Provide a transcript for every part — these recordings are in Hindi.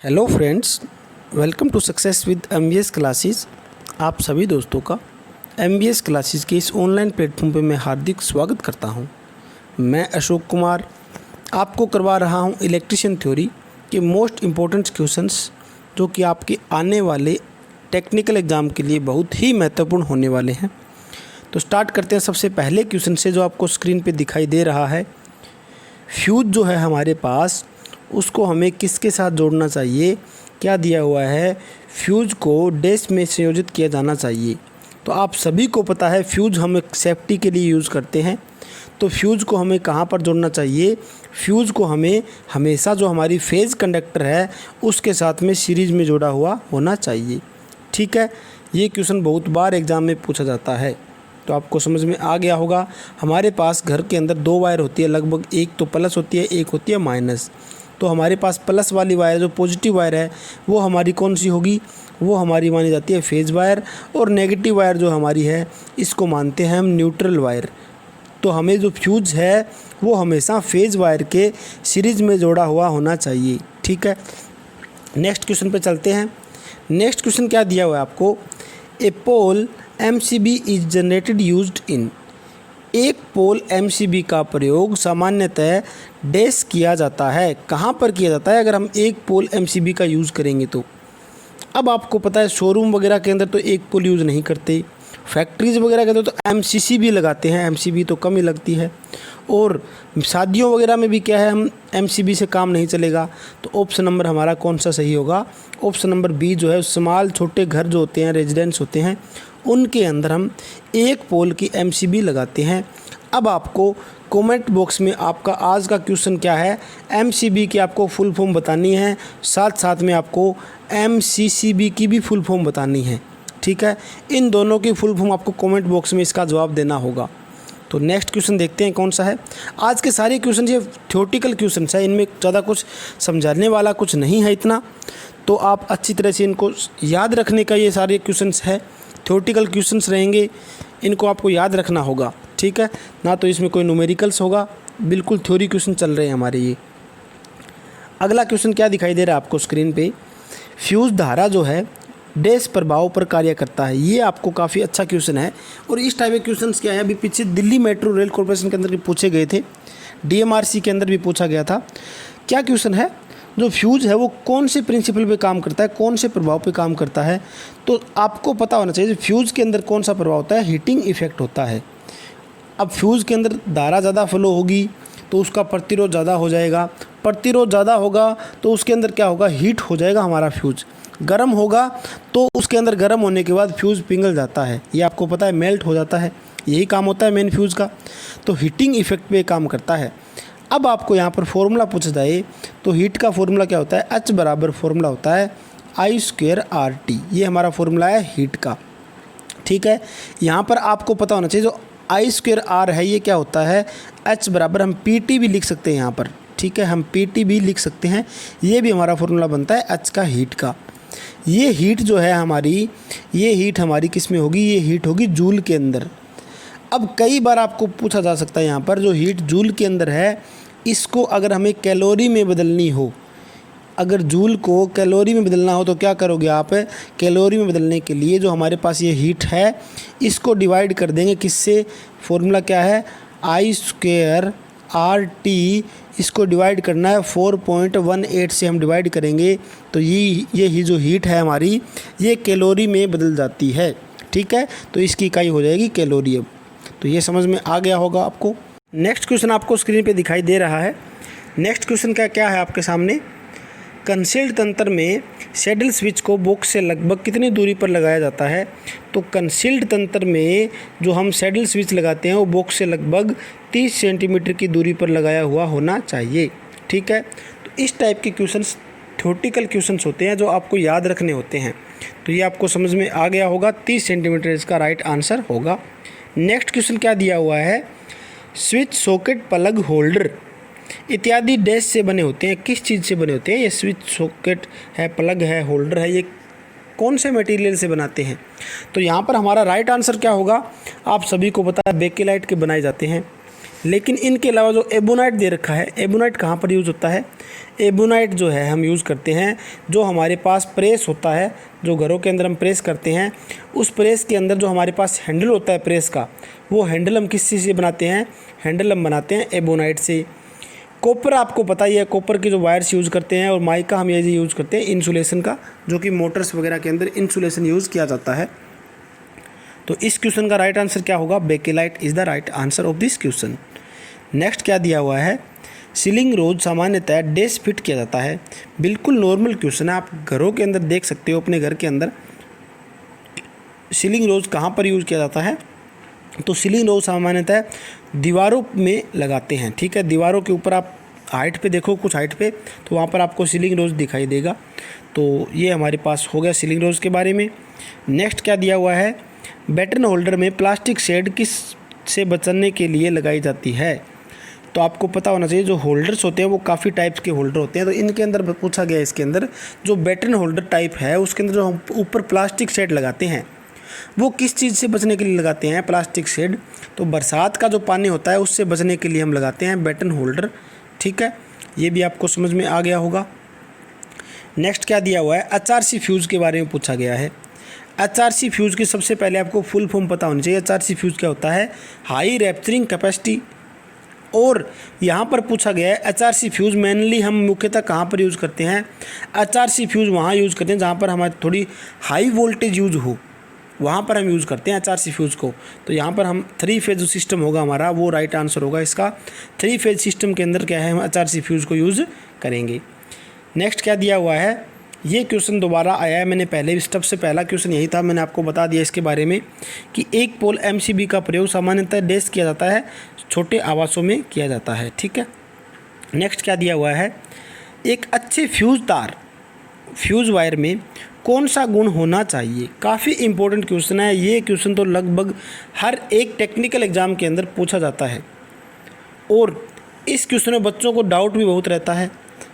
Hello friends, welcome to success with MBS classes. आप सभी दोस्तों का एमबीएस क्लासेस के इस ऑनलाइन प्लेटफॉर्म पे मैं हार्दिक स्वागत करता हूं। मैं अशोक कुमार आपको करवा रहा हूं इलेक्ट्रिशियन थ्योरी के मोस्ट इम्पोर्टेंट क्वेश्चंस जो कि आपके आने वाले टेक्निकल एग्ज़ाम के लिए बहुत ही महत्वपूर्ण होने वाले हैं। तो स्टार्ट करते हैं सबसे पहले क्वेश्चन से, जो आपको स्क्रीन पर दिखाई दे रहा है। फ्यूज जो है हमारे पास, उसको हमें किसके साथ जोड़ना चाहिए? क्या दिया हुआ है? फ्यूज को डैश में संयोजित किया जाना चाहिए। तो आप सभी को पता है फ्यूज हम एक सेफ्टी के लिए यूज़ करते हैं। तो फ्यूज को हमें कहाँ पर जोड़ना चाहिए? फ्यूज को हमें हमेशा जो हमारी फेज़ कंडक्टर है उसके साथ में सीरीज़ में जोड़ा हुआ होना चाहिए। ठीक है, ये क्वेश्चन बहुत बार एग्ज़ाम में पूछा जाता है, तो आपको समझ में आ गया होगा। हमारे पास घर के अंदर दो वायर होती है, लगभग एक तो प्लस होती है, एक होती है माइनस। तो हमारे पास प्लस वाली वायर जो पॉजिटिव वायर है वो हमारी कौन सी होगी? वो हमारी मानी जाती है फेज़ वायर। और नेगेटिव वायर जो हमारी है इसको मानते हैं हम न्यूट्रल वायर। तो हमें जो फ्यूज है वो हमेशा फेज़ वायर के सीरीज़ में जोड़ा हुआ होना चाहिए। ठीक है, नेक्स्ट क्वेश्चन पे चलते हैं। नेक्स्ट क्वेश्चन क्या दिया हुआ है आपको? ए पोल MCB is generated used in. एक पोल MCB का प्रयोग सामान्यतः डैश किया जाता है। कहाँ पर किया जाता है अगर हम एक पोल MCB का यूज़ करेंगे तो? अब आपको पता है शोरूम वगैरह के अंदर तो एक पोल यूज़ नहीं करते, फैक्ट्रीज़ वगैरह के अंदर तो MCC भी लगाते हैं, MCB तो कम ही लगती है। और शादियों वगैरह में भी क्या है, हम MCB से काम नहीं चलेगा। तो ऑप्शन नंबर हमारा कौन सा सही होगा? ऑप्शन नंबर बी जो है, स्मॉल छोटे घर जो होते हैं, रेजिडेंस होते हैं, उनके अंदर हम एक पोल की MCB लगाते हैं। अब आपको कमेंट बॉक्स में आपका आज का क्वेश्चन क्या है, MCB की आपको फुल फॉर्म बतानी है, साथ साथ में आपको MCCB की भी फुल फॉर्म बतानी है। ठीक है, इन दोनों की फुल फॉर्म आपको कमेंट बॉक्स में इसका जवाब देना होगा। तो नेक्स्ट क्वेश्चन देखते हैं कौन सा है। आज के सारे क्वेश्चन ये थ्योरेटिकल क्वेश्चन है, इनमें ज़्यादा कुछ समझाने वाला कुछ नहीं है इतना, तो आप अच्छी तरह से इनको याद रखने का ये सारे क्वेश्चंस है। थ्योरेटिकल क्वेश्चंस रहेंगे, इनको आपको याद रखना होगा। ठीक है, ना तो इसमें कोई न्यूमेरिकल्स होगा, बिल्कुल थ्योरी क्वेश्चन चल रहे हैं हमारे ये। अगला क्वेश्चन क्या दिखाई दे रहा है आपको स्क्रीन पे? फ्यूज धारा जो है डैश प्रभाव पर कार्य करता है। ये आपको काफ़ी अच्छा क्वेश्चन है। और इस टाइप के क्वेश्चंस क्या है, अभी पीछे दिल्ली मेट्रो रेल कॉर्पोरेशन के अंदर भी पूछे गए थे, DMRC के अंदर भी पूछा गया था। क्या क्वेश्चन है? जो फ्यूज है वो कौन से प्रिंसिपल पे काम करता है, कौन से प्रभाव पे काम करता है? तो आपको पता होना चाहिए फ्यूज के अंदर कौन सा प्रभाव होता है, हीटिंग इफेक्ट होता है। अब फ्यूज़ के अंदर धारा ज़्यादा फ्लो होगी तो उसका प्रतिरोध ज़्यादा हो जाएगा, प्रतिरोध ज़्यादा होगा तो उसके अंदर क्या होगा, हीट हो जाएगा हमारा फ्यूज़। गर्म होगा तो उसके अंदर गर्म होने के बाद फ्यूज़ पिघल जाता है, ये आपको पता है, मेल्ट हो जाता है। यही काम होता है मेन फ्यूज़ का, तो हीटिंग इफेक्ट पे काम करता है। अब आपको यहाँ पर फॉर्मूला पूछा जाए तो हीट का फॉर्मूला क्या होता है? H बराबर फॉर्मूला होता है I²RT, ये हमारा फॉर्मूला है हीट का। ठीक है, यहाँ पर आपको पता होना चाहिए जो I²R है ये क्या होता है, H बराबर हम PT भी लिख सकते हैं यहाँ पर। ठीक है, हम PT भी लिख सकते हैं, ये भी हमारा फॉर्मूला बनता है H का, हीट का। ये हीट जो है हमारी, ये हीट हमारी किस में होगी? ये हीट होगी जूल के अंदर। अब कई बार आपको पूछा जा सकता है यहाँ पर जो हीट जूल के अंदर है, इसको अगर हमें कैलोरी में बदलनी हो, अगर जूल को कैलोरी में बदलना हो तो क्या करोगे आप? कैलोरी में बदलने के लिए जो हमारे पास ये हीट है इसको डिवाइड कर देंगे किससे? फॉर्मूला क्या है? I²RT, इसको डिवाइड करना है 4.18 से हम डिवाइड करेंगे तो ये ही जो हीट है हमारी ये कैलोरी में बदल जाती है। ठीक है, तो इसकी इकाई हो जाएगी कैलोरी। अब तो ये समझ में आ गया होगा आपको। नेक्स्ट क्वेश्चन आपको स्क्रीन पे दिखाई दे रहा है। नेक्स्ट क्वेश्चन क्या है आपके सामने? कंसील्ड तंत्र में सैडल स्विच को बॉक्स से लगभग कितनी दूरी पर लगाया जाता है? तो कंसील्ड तंत्र में जो हम सैडल स्विच लगाते हैं वो बॉक्स से लगभग 30 सेंटीमीटर की दूरी पर लगाया हुआ होना चाहिए। ठीक है, तो इस टाइप के क्वेश्चंस थ्योरेटिकल क्वेश्चंस होते हैं जो आपको याद रखने होते हैं। तो ये आपको समझ में आ गया होगा, 30 सेंटीमीटर इसका राइट आंसर होगा। नेक्स्ट क्वेश्चन क्या दिया हुआ है? स्विच, सॉकेट, प्लग, होल्डर इत्यादि डैश से बने होते हैं। किस चीज़ से बने होते हैं? ये स्विच, सॉकेट है, प्लग है, होल्डर है, ये कौन से मटेरियल से बनाते हैं? तो यहाँ पर हमारा राइट आंसर क्या होगा? आप सभी को पता है बेकेलाइट के बनाए जाते हैं। लेकिन इनके अलावा जो एबोनाइट दे रखा है, एबोनाइट कहाँ पर यूज़ होता है? एबोनाइट जो है हम यूज़ करते हैं जो हमारे पास प्रेस होता है, जो घरों के अंदर हम प्रेस करते हैं, उस प्रेस के अंदर जो हमारे पास हैंडल होता है प्रेस का, वो हैंडल हम किस चीज़ से बनाते हैं? हैंडल हम बनाते हैं एबोनाइट से। कॉपर आपको पता ही है, कॉपर की जो वायर्स यूज़ करते हैं, और माइका हम ये यूज़ करते हैं इंसुलेशन का, जो कि मोटर्स वगैरह के अंदर इंसुलेशन यूज़ किया जाता है। तो इस क्वेश्चन का राइट आंसर क्या होगा? Bakelite is the right answer of this question. Next क्या दिया हुआ है? सीलिंग रोज सामान्यतः डैश फिट किया जाता है। बिल्कुल नॉर्मल क्वेश्चन है, आप घरों के अंदर देख सकते हो, अपने घर के अंदर सीलिंग रोज कहाँ पर यूज़ किया जाता है? तो सीलिंग रोज सामान्यतः दीवारों में लगाते हैं, ठीक है। दीवारों के ऊपर आप हाइट पे देखो, कुछ हाइट पे, तो वहाँ पर आपको सीलिंग रोज दिखाई देगा। तो ये हमारे पास हो गया सीलिंग रोज के बारे में। नेक्स्ट क्या दिया हुआ है? बैटन होल्डर में प्लास्टिक शेड किस से बचने के लिए लगाई जाती है? तो आपको पता होना चाहिए, जो होल्डर्स होते हैं वो काफ़ी टाइप्स के होल्डर होते हैं। तो इनके अंदर पूछा गया, इसके अंदर जो बैटन होल्डर टाइप है उसके अंदर जो हम ऊपर प्लास्टिक शेड लगाते हैं, वो किस चीज़ से बचने के लिए लगाते हैं प्लास्टिक शेड? तो बरसात का जो पानी होता है उससे बचने के लिए हम लगाते हैं बैटन होल्डर, ठीक है। ये भी आपको समझ में आ गया होगा। नेक्स्ट क्या दिया हुआ है? एचआरसी फ्यूज़ के बारे में पूछा गया है। एचआरसी फ्यूज़ की सबसे पहले आपको फुल फॉर्म पता होनी चाहिए। एचआरसी फ्यूज़ क्या होता है? High rapturing capacity. और यहाँ पर पूछा गया है एचआरसी फ्यूज़ मेनली हम मुख्यतः कहाँ पर यूज़ करते हैं? एचआरसी फ्यूज़ वहाँ यूज़ करते हैं जहाँ पर हमारी थोड़ी हाई वोल्टेज यूज़ हो, वहाँ पर हम यूज़ करते हैं एचआरसी फ्यूज़ को। तो यहाँ पर हम 3 फेज जो सिस्टम होगा हमारा, वो राइट आंसर होगा इसका। 3 फेज सिस्टम के अंदर क्या है, हम एचआरसी फ्यूज़ को यूज़ करेंगे। नेक्स्ट क्या दिया हुआ है? ये क्वेश्चन दोबारा आया है, मैंने पहले सबसे पहला क्वेश्चन यही था, मैंने आपको बता दिया इसके बारे में कि एक पोल एमसीबी का प्रयोग सामान्यतः डैश किया जाता है, छोटे आवासों में किया जाता है, ठीक है। नेक्स्ट क्या दिया हुआ है? एक अच्छे फ्यूज़ वायर में कौन सा गुण होना चाहिए? काफ़ी इंपॉर्टेंट क्वेश्चन है ये। क्वेश्चन तो लगभग हर एक टेक्निकल एग्ज़ाम के अंदर पूछा जाता है, और इस क्वेश्चन में बच्चों को डाउट भी बहुत रहता है।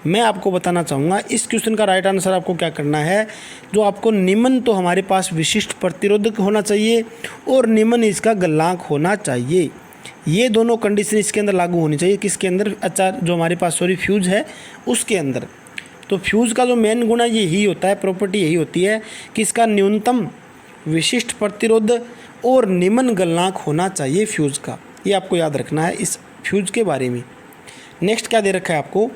मैं आपको बताना चाहूँगा इस क्वेश्चन का राइट आंसर आपको क्या करना है। जो आपको निम्न तो हमारे पास विशिष्ट प्रतिरोधक होना चाहिए, और निम्न इसका गलनांक होना चाहिए। ये दोनों कंडीशन इसके अंदर लागू होनी चाहिए। किसके अंदर? जो हमारे पास फ्यूज़ है उसके अंदर। तो फ्यूज़ का जो मेन गुण है यही होता है, प्रॉपर्टी यही होती है कि इसका न्यूनतम विशिष्ट प्रतिरोध और निम्न गलनांक होना चाहिए फ्यूज़ का। ये आपको याद रखना है इस फ्यूज़ के बारे में। नेक्स्ट क्या दे रखा है आपको?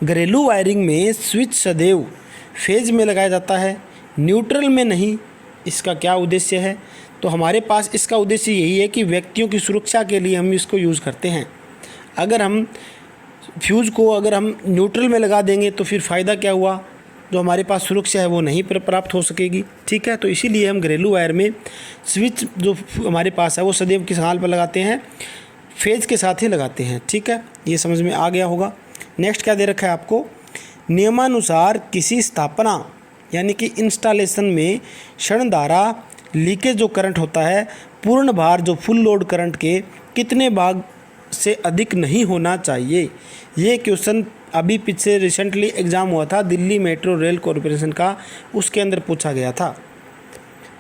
घरेलू वायरिंग में स्विच सदैव फेज में लगाया जाता है, न्यूट्रल में नहीं। इसका क्या उद्देश्य है? तो हमारे पास इसका उद्देश्य यही है कि व्यक्तियों की सुरक्षा के लिए हम इसको यूज़ करते हैं। अगर हम फ्यूज़ को अगर हम न्यूट्रल में लगा देंगे तो फिर फ़ायदा क्या हुआ? जो हमारे पास सुरक्षा है वो नहीं प्राप्त हो सकेगी, ठीक है। तो इसीलिए हम घरेलू वायर में स्विच जो हमारे पास है वो सदैव किस हाल पर लगाते हैं? फेज के साथ ही लगाते हैं, ठीक है। ये समझ में आ गया होगा। नेक्स्ट क्या दे रखा है आपको? नियमानुसार किसी स्थापना यानी कि इंस्टॉलेशन में क्षण धारा लीकेज जो करंट होता है, पूर्ण भार जो फुल लोड करंट के कितने भाग से अधिक नहीं होना चाहिए? ये क्वेश्चन अभी पीछे रिसेंटली एग्ज़ाम हुआ था दिल्ली मेट्रो रेल कॉरपोरेशन का, उसके अंदर पूछा गया था।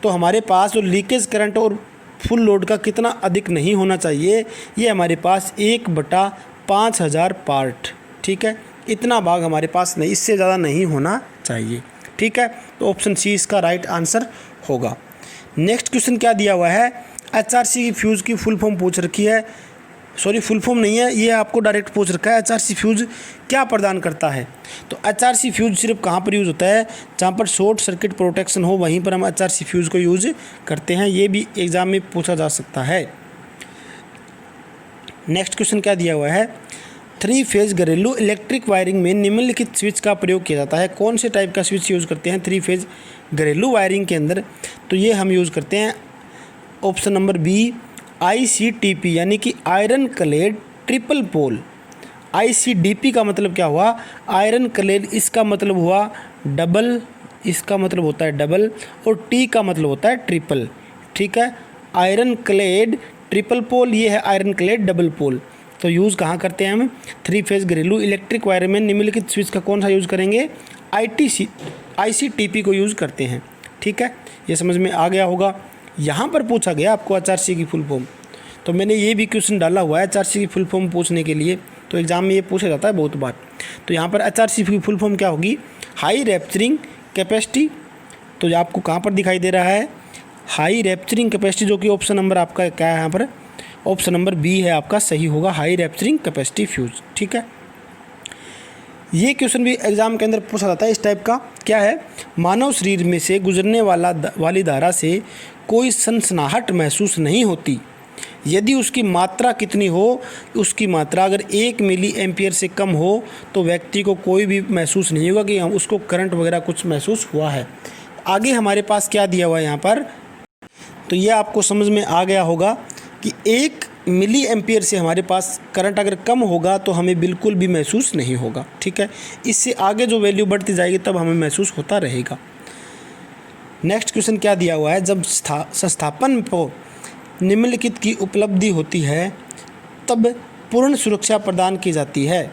तो हमारे पास जो लीकेज करंट और फुल लोड का कितना अधिक नहीं होना चाहिए, ये हमारे पास 1/5000 पार्ट, ठीक है। इतना भाग हमारे पास नहीं, इससे ज़्यादा नहीं होना चाहिए, ठीक है। तो ऑप्शन सी इसका राइट आंसर होगा। नेक्स्ट क्वेश्चन क्या दिया हुआ है? एचआरसी की फ्यूज़ की फुल फॉर्म पूछ रखी है। सॉरी, फुल फॉर्म नहीं है, ये आपको डायरेक्ट पूछ रखा है एचआरसी फ्यूज़ क्या प्रदान करता है। तो एचआरसी फ्यूज़ सिर्फ कहाँ पर यूज़ होता है? जहाँ पर शॉर्ट सर्किट प्रोटेक्शन हो, वहीं पर हम एचआरसी फ्यूज़ को यूज़ करते हैं। ये भी एग्ज़ाम में पूछा जा सकता है। नेक्स्ट क्वेश्चन क्या दिया हुआ है? 3 फेज घरेलू इलेक्ट्रिक वायरिंग में निम्नलिखित स्विच का प्रयोग किया जाता है। कौन से टाइप का स्विच यूज़ करते हैं 3 फेज घरेलू वायरिंग के अंदर? तो ये हम यूज़ करते हैं ऑप्शन नंबर बी, ICTP यानी कि iron clad triple pole. ICDP का मतलब क्या हुआ? आयरन क्लेड, इसका मतलब हुआ डबल, इसका मतलब होता है डबल, और T का मतलब होता है ट्रिपल, ठीक है। आयरन क्लेड ट्रिपल पोल, ये है आयरन क्लेड डबल पोल। तो यूज़ कहाँ करते हैं हम? 3 फेज घरेलू इलेक्ट्रिक वायर में निम्नलिखित स्विच का कौन सा यूज़ करेंगे? ICTP को यूज़ करते हैं, ठीक है। ये समझ में आ गया होगा। यहाँ पर पूछा गया आपको एचआरसी की फुल फॉर्म, तो मैंने ये भी क्वेश्चन डाला हुआ है HRC की फुल फॉर्म पूछने के लिए, तो एग्ज़ाम में ये पूछा जाता है बहुत बार। तो यहाँ पर HRC की फुल फॉर्म क्या होगी, हाई रैप्चरिंग कैपेसिटी। तो ये आपको कहाँ पर दिखाई दे रहा है, हाई रैप्चरिंग कैपेसिटी, जो कि ऑप्शन नंबर आपका क्या है यहाँ पर, ऑप्शन नंबर बी है आपका सही होगा, हाई रैप्चरिंग कैपेसिटी फ्यूज। ठीक है, ये क्वेश्चन भी एग्जाम के अंदर पूछा जाता है इस टाइप का। क्या है, मानव शरीर में से गुजरने वाली धारा से कोई सनसनाहट महसूस नहीं होती यदि उसकी मात्रा कितनी हो, उसकी मात्रा अगर 1 मिली एम्पियर से कम हो तो व्यक्ति को कोई भी महसूस नहीं होगा कि उसको करंट वगैरह कुछ महसूस हुआ है। आगे हमारे पास क्या दिया हुआ है यहाँ पर, तो ये आपको समझ में आ गया होगा कि 1 मिली एम्पियर से हमारे पास करंट अगर कम होगा तो हमें बिल्कुल भी महसूस नहीं होगा। ठीक है, इससे आगे जो वैल्यू बढ़ती जाएगी तब हमें महसूस होता रहेगा। नेक्स्ट क्वेश्चन क्या दिया हुआ है, जब संस्थापन को निम्नलिखित की उपलब्धि होती है तब पूर्ण सुरक्षा प्रदान की जाती है।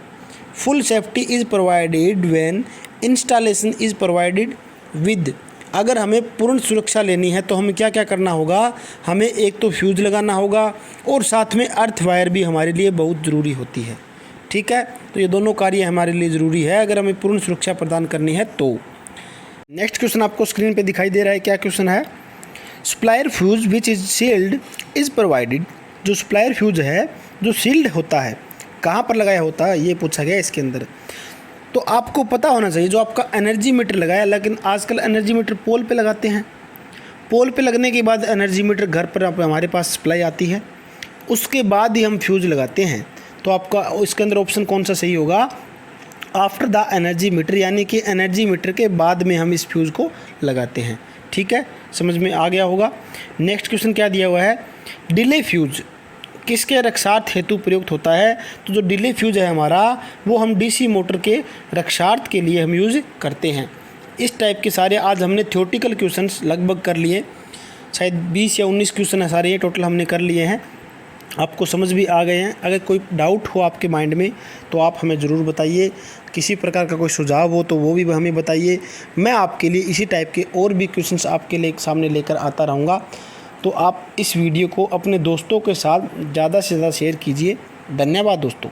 Full safety is provided when installation is provided with. अगर हमें पूर्ण सुरक्षा लेनी है तो हमें क्या क्या करना होगा, हमें एक तो फ्यूज़ लगाना होगा और साथ में अर्थ वायर भी हमारे लिए बहुत ज़रूरी होती है। ठीक है, तो ये दोनों कार्य हमारे लिए ज़रूरी है अगर हमें पूर्ण सुरक्षा प्रदान करनी है तो। नेक्स्ट क्वेश्चन आपको स्क्रीन पे दिखाई दे रहा है, क्या क्वेश्चन है, supplier fuse which is sealed is provided. जो सप्लायर फ्यूज़ है जो सील्ड होता है कहाँ पर लगाया होता है, ये पूछा गया इसके अंदर। तो आपको पता होना चाहिए जो आपका एनर्जी मीटर लगाया, लेकिन आजकल एनर्जी मीटर पोल पे लगाते हैं। पोल पे लगने के बाद एनर्जी मीटर घर पर हमारे पास सप्लाई आती है, उसके बाद ही हम फ्यूज़ लगाते हैं। तो आपका इसके अंदर ऑप्शन कौन सा सही होगा, आफ्टर द एनर्जी मीटर, यानी कि एनर्जी मीटर के बाद में हम इस फ्यूज़ को लगाते हैं। ठीक है, समझ में आ गया होगा। नेक्स्ट क्वेश्चन क्या दिया हुआ है, डिले फ्यूज़ किसके रक्षार्थ हेतु प्रयुक्त होता है। तो जो डिले फ्यूज़ है हमारा वो हम डीसी मोटर के रक्षार्थ के लिए हम यूज़ करते हैं। इस टाइप के सारे आज हमने थ्योरेटिकल क्वेश्चंस लगभग कर लिए, शायद 20 या 19 क्वेश्चन है सारे, ये टोटल हमने कर लिए हैं। आपको समझ भी आ गए हैं। अगर कोई डाउट हो आपके माइंड में तो आप हमें ज़रूर बताइए, किसी प्रकार का कोई सुझाव हो तो वो भी हमें बताइए। मैं आपके लिए इसी टाइप के और भी क्वेश्चंस आपके लिए सामने लेकर आता रहूँगा। तो आप इस वीडियो को अपने दोस्तों के साथ ज़्यादा से ज़्यादा शेयर कीजिए। धन्यवाद दोस्तों।